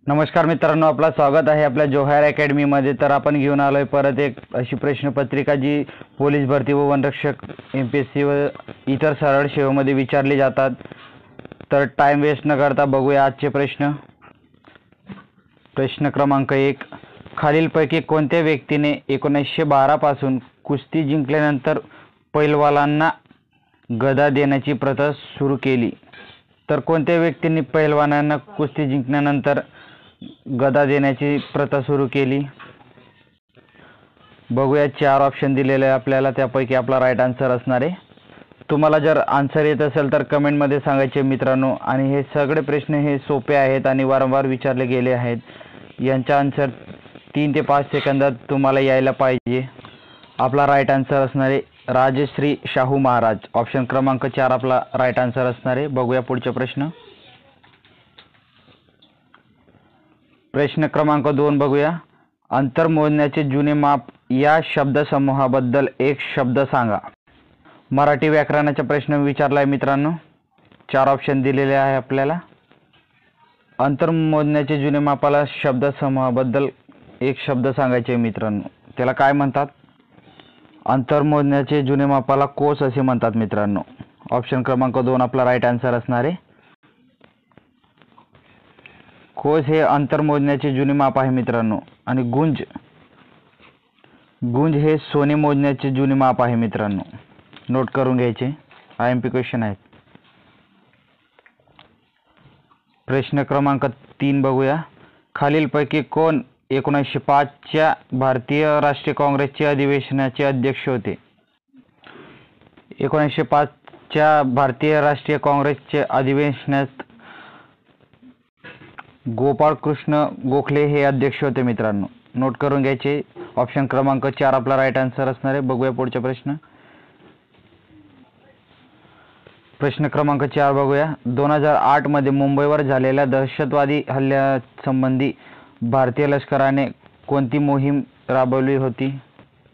नमस्कार मित्रांनो, आपलं स्वागत आहे आपल्या जोहार अकॅडमी मध्ये। तर आपण घेऊन आलोय परत एक अशी प्रश्नपत्रिका जी पोलीस भरती व वनरक्षक एमपीएससी व इतर सरळ सेवेमध्ये विचारली जातात। तर टाइम वेस्ट न करता बघूया आजचे प्रश्न। प्रश्न क्रमांक 1, खालीलपैकी कोणत्या व्यक्तीने 1912 पासून कुस्ती जिंकल्यानंतर पैलवानांना गदा देण्याची प्रथा सुरू केली? तर कोणत्या व्यक्तींनी पैलवानांना कुस्ती जिंकल्यानंतर गदा देण्याची प्रथा सुरू केली? बघूया, 4 ऑप्शन दिलेले आहे आपल्याला, त्यापैकी आपला राईट आन्सर असणार आहे। तुम्हाला जर आन्सर येत असेल तर कमेंटमध्ये सांगायचे मित्रांनो। आणि हे सगळे प्रश्न हे सोपे आहेत आणि वारंवार विचारले गेले आहेत। यांचा आन्सर 3 ते 5 सेकंदात तुम्हाला यायला पाहिजे। आपला राईट आन्सर असणार आहे राजश्री शाहू महाराज। ऑप्शन क्रमांक 4 आपला राईट आन्सर असणार आहे। बघूया पुढचा प्रश्न। प्रश्न क्रमांक 2 बघूया, अंतर मोजण्याचे जुने माप या शब्दसमूहाबद्दल एक शब्द सांगा। मराठी व्याकरणाचा प्रश्न विचारलाय मित्रांनो। 4 ऑप्शन दिलेले आहे आपल्याला। अंतर मोजण्याचे जुने मापाला शब्दसमूहाबद्दल एक शब्द सांगायचे मित्रांनो। त्याला काय म्हणतात? अंतर मोजण्याचे जुने मापाला कोस असे म्हणतात मित्रांनो। ऑप्शन क्रमांक 2 आपला राईट आन्सर असणार आहे। कोस हे अंतर मोजण्याचे जुने माप आहे मित्रांनो। आणि गुंज हे सोने मोजण्याचे जुने माप आहे मित्रांनो। नोट करून घ्यायचे, IMP क्वेश्चन आहेत। प्रश्न क्रमांक 3 बघूया, खालीलपैकी कोण 1905 च्या भारतीय राष्ट्रीय काँग्रेसचे अधिवेशनाचे अध्यक्ष होते? 1905 च्या भारतीय राष्ट्रीय काँग्रेसचे अधिवेशनात गोपाळ कृष्ण गोखले हे अध्यक्ष होते मित्रांनो। नोट करून घ्यायचे, ऑप्शन क्रमांक 4 आपला राईट आन्सर असणार आहे। बघूया पुढचा प्रश्न। प्रश्न क्रमांक 4 बघूया, 2008 मध्ये मुंबईवर झालेल्या दहशतवादी हल्ल्यासंबंधी भारतीय लष्कराने कोणती मोहीम राबवली होती?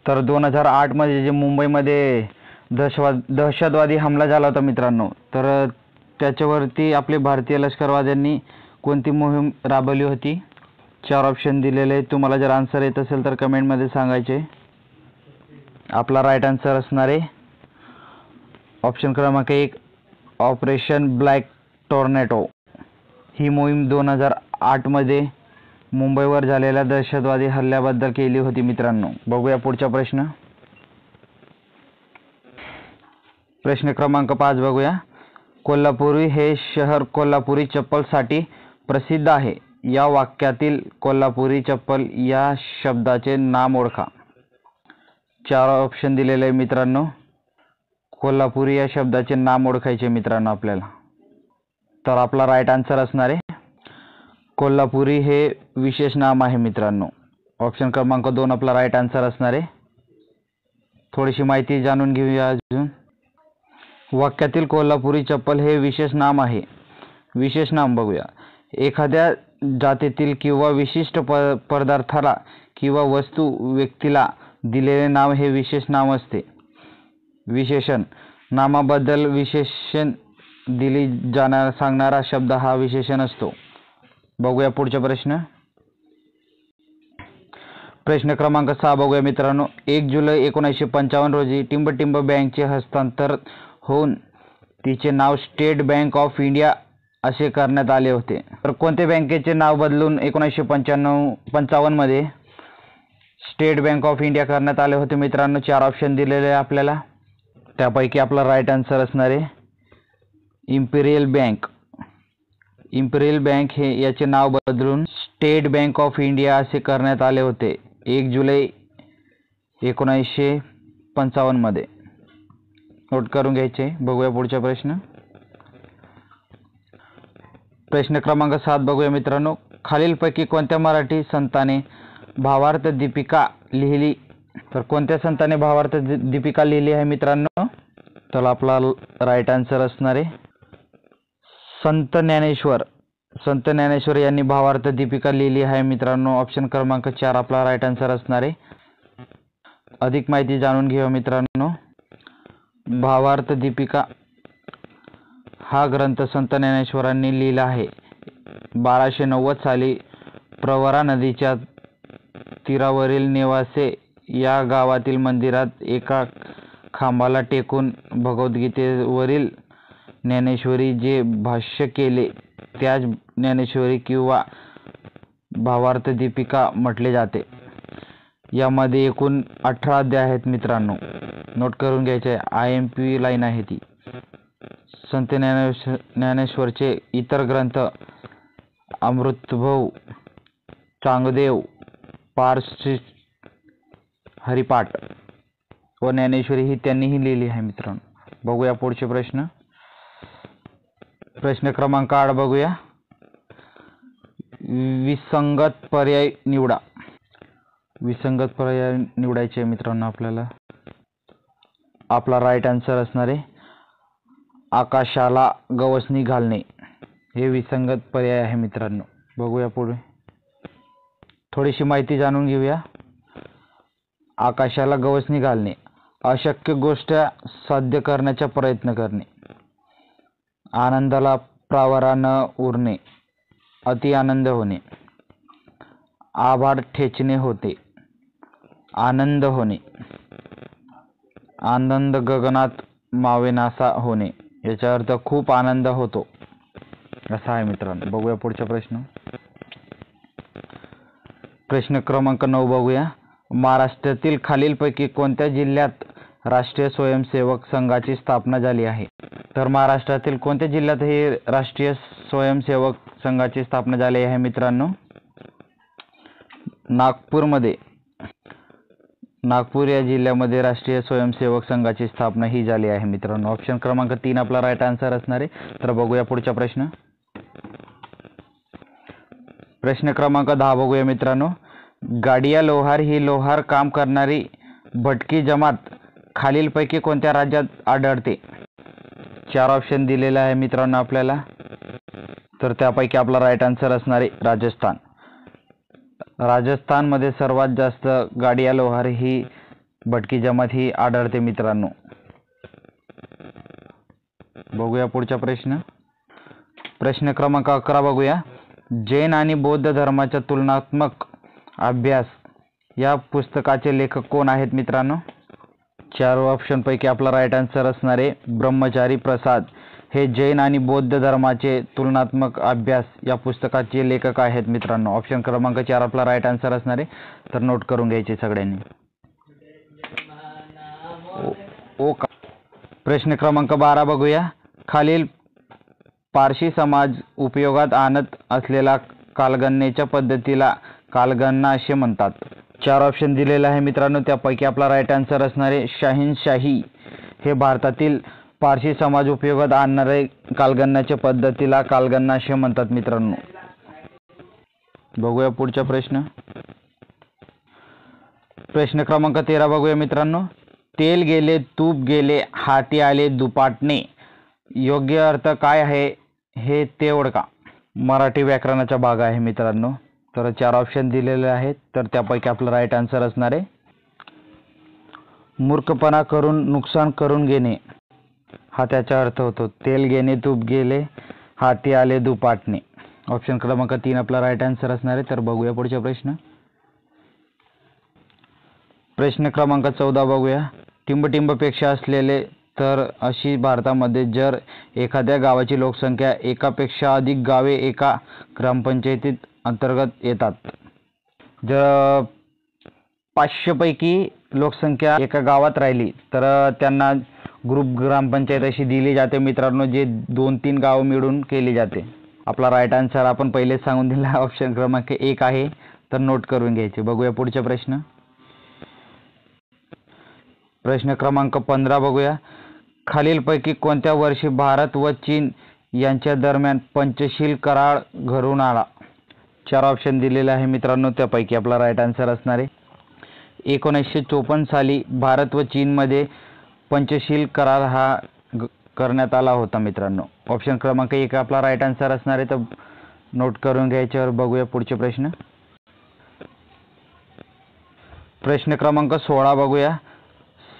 तर 2008 मध्ये जे मुंबईमध्ये दहशतवादी हमला झाला होता मित्रांनो, तर त्याच्यावरती आपले भारतीय लष्करवाद्यांनी कोणती मोहीम राबवली होती? 4 ऑप्शन दिलेले, तुम्हाला जर आन्सर येत असेल तर कमेंटमध्ये सांगायचे। आपला राईट आन्सर असणार आहे ऑप्शन क्रमांक 1 ऑपरेशन ब्लॅक टॉर्नेडो। ही मोहीम 2008 मध्ये मुंबईवर झालेल्या दहशतवादी हल्ल्याबद्दल केली होती मित्रांनो। बघूया पुढचा प्रश्न। प्रश्न क्रमांक 5 बघूया, कोल्हापुरी हे शहर कोल्हापुरी चप्पलसाठी प्रसिद्ध आहे। या वाक्यातील कोल्हापुरी चप्पल या शब्दाचे नाम ओळखा। 4 ऑप्शन दिलेले आहे मित्रांनो। कोल्हापुरी या शब्दाचे नाम ओळखायचे मित्रांनो आपल्याला। तर आपला राईट आन्सर असणार आहे कोल्हापुरी हे विशेष नाम आहे मित्रांनो। ऑप्शन क्रमांक 2 आपला राईट आन्सर असणार आहे। थोडीशी माहिती जाणून घेऊया अजून। वाक्यातील कोल्हापुरी चप्पल हे विशेष नाम आहे। विशेष नाम बघूया, एखाद्या जातीतील किंवा विशिष्ट पदार्थाला किंवा वस्तू व्यक्तीला दिलेले नाव हे विशेष नाम असते। विशेषण नामाबद्दल विशेषण दिली जाणार सांगणारा शब्द हा विशेषण असतो। बघूया पुढचा प्रश्न। प्रश्न क्रमांक 6 बघूया मित्रांनो, 1 जुलै 1955 रोजी टिंबटिंब बँकचे हस्तांतर होऊन तिचे नाव स्टेट बँक ऑफ इंडिया असे करण्यात आले होते। तर कोणत्या बँकेचे नाव बदलून 1955 मध्ये स्टेट बँक ऑफ इंडिया करण्यात आले होते मित्रांनो? 4 ऑप्शन दिलेले आहे आपल्याला, त्यापैकी आपला राईट आन्सर असणार आहे इम्पिरियल बँक। इम्पिरियल बँक हे याचे नाव बदलून स्टेट बँक ऑफ इंडिया असे करण्यात आले होते 1 जुलै 1955 मध्ये। नोट करून घ्यायचे। बघूया पुढचा प्रश्न। प्रश्न क्रमांक 7 बघूया मित्रांनो, खालीलपैकी कोणत्या मराठी संताने भावार्थ दीपिका लिहिली? तर कोणत्या संताने भावार्थ दीपिका लिहिली आहे मित्रांनो? तर आपला राईट आन्सर असणार आहे संत ज्ञानेश्वर। संत ज्ञानेश्वर यांनी भावार्थ दीपिका लिहिली आहे मित्रांनो। ऑप्शन क्रमांक 4 आपला राईट आन्सर असणार आहे। अधिक माहिती जाणून घेऊया मित्रांनो। भावार्थ दीपिका हा ग्रंथ संत ज्ञानेश्वरांनी लिहिला आहे। 1290 साली प्रवरा नदीच्या तीरावरील नेवासे या गावातील मंदिरात एका खांबाला टेकून भगवद्गीतेवरील ज्ञानेश्वरी जे भाष्य केले त्यास ज्ञानेश्वरी किंवा भावार्थ दीपिका म्हटले जाते. यामध्ये एकूण 18 अध्याय आहेत मित्रांनो, नोट करून घ्यायचे आहे. IMP लाईन आहे ती. संत ज्ञानेश्वरचे इतर ग्रंथ अमृतभव, चांगदेव, पारशी हरिपाठ व ज्ञानेश्वरी ही त्यांनीही लिहिली आहे मित्रांनो. बघूया पुढचे प्रश्न. प्रश्न क्रमांक 8 बघूया. विसंगत पर्याय निवडा. विसंगत पर्याय निवडायचे मित्रांनो आपल्याला. आपला राईट आन्सर असणार आहे आकाशाला गवसणी घालणे. हे विसंगत पर्याय आहे मित्रांनो. बघूया पुढे. थोडीशी माहिती जाणून घेऊया. आकाशाला गवसणी घालणे, अशक्य गोष्ट साध्य करण्याचा प्रयत्न करणे, आनंदाला प्रावरा न उरणे, अति आनंद होणे, आभाळ ठेचणे होते, आनंद होणे, आनंद गगनात मावेनासा होणे. याचा अर्थ खूप आनंद होतो असा आहे मित्रांनो. बघूया पुढचा प्रश्न. प्रश्न क्रमांक 9 बघूया. महाराष्ट्रातील खालीलपैकी कोणत्या जिल्ह्यात राष्ट्रीय स्वयंसेवक संघाची स्थापना झाली आहे? तर महाराष्ट्रातील कोणत्या जिल्ह्यात हे राष्ट्रीय स्वयंसेवक संघाची स्थापना झाली आहे मित्रांनो? नागपूरमध्ये. नागपूर या जिल्ह्यामध्ये राष्ट्रीय स्वयंसेवक संघाची स्थापना ही झाली आहे मित्रांनो. ऑप्शन क्रमांक 3 आपला राईट आन्सर असणार आहे. तर बघूया पुढचा प्रश्न. प्रश्न क्रमांक 10 बघूया मित्रांनो. गाडिया लोहार ही लोहार काम करणारी भटकी जमात खालीलपैकी कोणत्या राज्यात आढळते? 4 ऑप्शन दिलेले आहे मित्रांनो आपल्याला. तर त्यापैकी आपला राईट आन्सर असणार आहे राजस्थान. राजस्थानमध्ये सर्वात जास्त गाडिया लोहार ही भटकी जमात ही आढळते मित्रांनो. बघूया पुढचा प्रश्न. प्रश्न क्रमांक 11 बघूया. जैन आणि बौद्ध धर्माचा तुलनात्मक अभ्यास या पुस्तकाचे लेखक कोण आहेत मित्रांनो? 4 ऑप्शन पैकी आपला राईट आन्सर असणार आहे ब्रह्मचारी प्रसाद. हे जैन आणि बौद्ध धर्माचे तुलनात्मक अभ्यास या पुस्तकाचे लेखक आहेत मित्रांनो. ऑप्शन क्रमांक 4 आपला राईट आन्सर असणार आहे. तर नोट करून घ्यायचे सगळ्यांनी. प्रश्न क्रमांक 12 बघूया. खालील पारशी समाज उपयोगात आणत असलेल्या कालगणनेच्या पद्धतीला कालगणना असे म्हणतात. 4 ऑप्शन दिलेले आहे मित्रांनो. त्यापैकी आपला राईट आन्सर असणार आहे शाहीनशाही. हे भारतातील पारशी समाज उपयोगात आणणारे कालगणनाच्या पद्धतीला कालगणना असे म्हणतात मित्रांनो. बघूया पुढचा प्रश्न. प्रश्न क्रमांक 13 बघूया मित्रांनो. तेल गेले तूप गेले हाती आले दुपाटणे. योग्य अर्थ काय आहे हे ते ओळखा. मराठी व्याकरणाचा भाग आहे मित्रांनो. तर 4 ऑप्शन दिलेले आहेत. तर त्यापैकी आपलं राईट आन्सर असणार आहे मूर्खपणा करून नुकसान करून घेणे हा त्याचा अर्थ होतो. तेल गेणे तूप गेले हाती आले दुपाटणे. ऑप्शन क्रमांक 3 आपला राईट आन्सर असणार आहे. तर बघूया पुढचा प्रश्न. प्रश्न क्रमांक 14 बघूया. टिंबटिंबपेक्षा असलेले तर अशी भारतामध्ये जर एखाद्या गावाची लोकसंख्या एकापेक्षा अधिक गावे एका ग्रामपंचायतीत अंतर्गत येतात. जर 500 पैकी लोकसंख्या एका गावात राहिली तर त्यांना ग्रुप ग्रामपंचायत अशी दिली जाते मित्रांनो, जे 2-3 गाव मिळून केली जाते. आपला राईट आन्सर आपण पहिलेच सांगून दिला. ऑप्शन क्रमांक 1 आहे. तर नोट करून घ्यायचे. बघूया पुढचा प्रश्न. प्रश्न क्रमांक 15 बघूया. खालीलपैकी कोणत्या वर्षी भारत व चीन यांच्या दरम्यान पंचशील करार घडून आला? 4 ऑप्शन दिलेले आहे मित्रांनो. त्यापैकी आपला राईट आन्सर असणार आहे 1954 साली भारत व चीनमध्ये पंचशील करार हा करण्यात आला होता मित्रांनो. ऑप्शन क्रमांक 1 आपला राईट आन्सर असणार आहे. तर नोट करून घ्यायच्यावर बघूया पुढचे प्रश्न. प्रश्न क्रमांक 16 बघूया.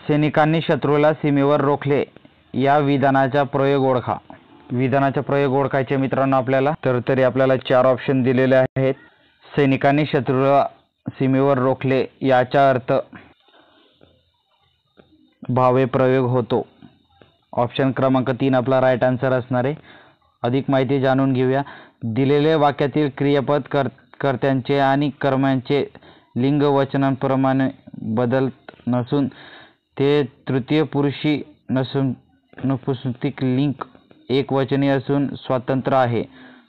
सैनिकांनी शत्रूला सीमेवर रोखले या विधानाचा प्रयोग ओळखा. विधानाचा प्रयोग ओळखायचे मित्रांनो आपल्याला. तर तरी आपल्याला 4 ऑप्शन दिलेले आहेत. सैनिकांनी शत्रूला सीमेवर रोखले याचा अर्थ भावे प्रयोग होतो. ऑप्शन क्रमांक 3 आपला राईट आन्सर असणार आहे. अधिक माहिती जाणून घेऊया. दिलेल्या वाक्यातील क्रियापद कर्त्याचे आणि कर्त्याचे लिंग वचनांप्रमाणे बदलत नसून ते तृतीय पुरुषी नपुंसक लिंग एकवचनी असून स्वतंत्र आहे,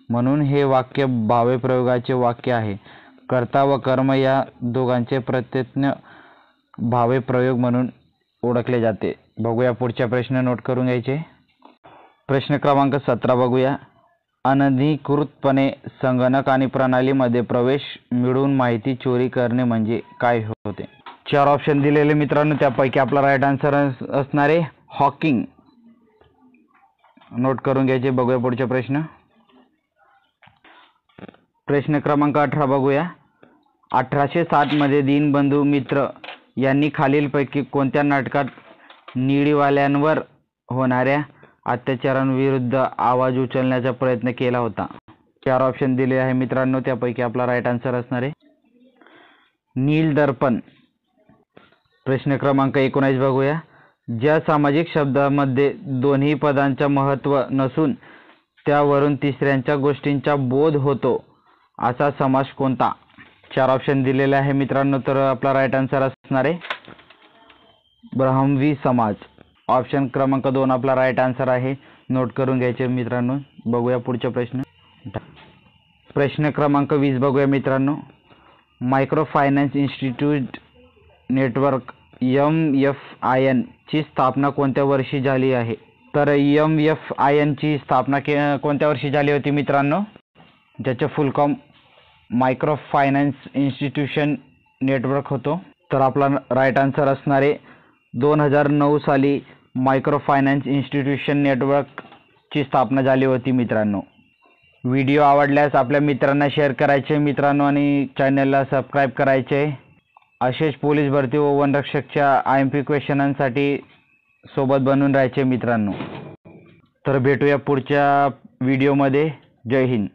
म्हणून हे वाक्य भावप्रयोगाचे वाक्य आहे. कर्ता व कर्म या दोघांचे प्रत्यय भावप्रयोग म्हणून ओळखले जाते. बघूया पुढचा प्रश्न, नोट करून घ्यायचे. प्रश्न क्रमांक 17 बघूया. अनधिकृतपणे संगणक आणि प्रणालीमध्ये प्रवेश मिळवून माहिती चोरी करणे म्हणजे काय होते? 4 ऑप्शन दिलेले मित्रांनो, त्यापैकी आपला राईट आन्सर असणार आहे हॅकिंग. नोट करून घ्यायचे. बघूया पुढचा प्रश्न. प्रश्न क्रमांक 18 बघूया. 1807 मध्ये दीनबंधू मित्र यांनी खालीलपैकी कोणत्या नाटकात निळीवाल्यांवर होणाऱ्या अत्याचारांविरुद्ध आवाज उचलण्याचा प्रयत्न केला होता? 4 ऑप्शन दिले आहे मित्रांनो, त्यापैकी आपला राईट आन्सर असणार आहे नीलदर्पण. प्रश्न क्रमांक 19 बघूया. ज्या सामाजिक शब्दामध्ये दोन्ही पदांचा महत्त्व नसून त्यावरून तिसऱ्यांच्या गोष्टींचा बोध होतो असा समास कोणता? 4 ऑप्शन दिलेले आहे मित्रांनो, तर आपला राईट आन्सर असणार आहे ब्राह्मवी समाज. ऑप्शन क्रमांक 2 आपला राईट आन्सर आहे. नोट करून घ्यायचे मित्रांनो. बघूया पुढचा प्रश्न. प्रश्न क्रमांक 20 बघूया मित्रांनो. Micro finance institute network MFIN ची स्थापना कोणत्या वर्षी झाली आहे? तर MFIN ची स्थापना कोणत्या वर्षी झाली होती मित्रांनो? ज्याचे फुल form micro finance institution network होतो. तर आपला राईट आन्सर असणार आहे 2009 साली मायक्रो फायनान्स इन्स्टिट्यूशन नेटवर्कची स्थापना झाली होती मित्रांनो. व्हिडिओ आवडल्यास आपल्या मित्रांना शेअर करायचे मित्रांनो आणि चॅनलला सबस्क्राईब करायचे. असेच पोलीस भरती व वनरक्षकच्या IMP क्वेश्चनांसाठी सोबत बनून राहायचे मित्रांनो. तर भेटूया पुढच्या व्हिडिओमध्ये. जय हिंद.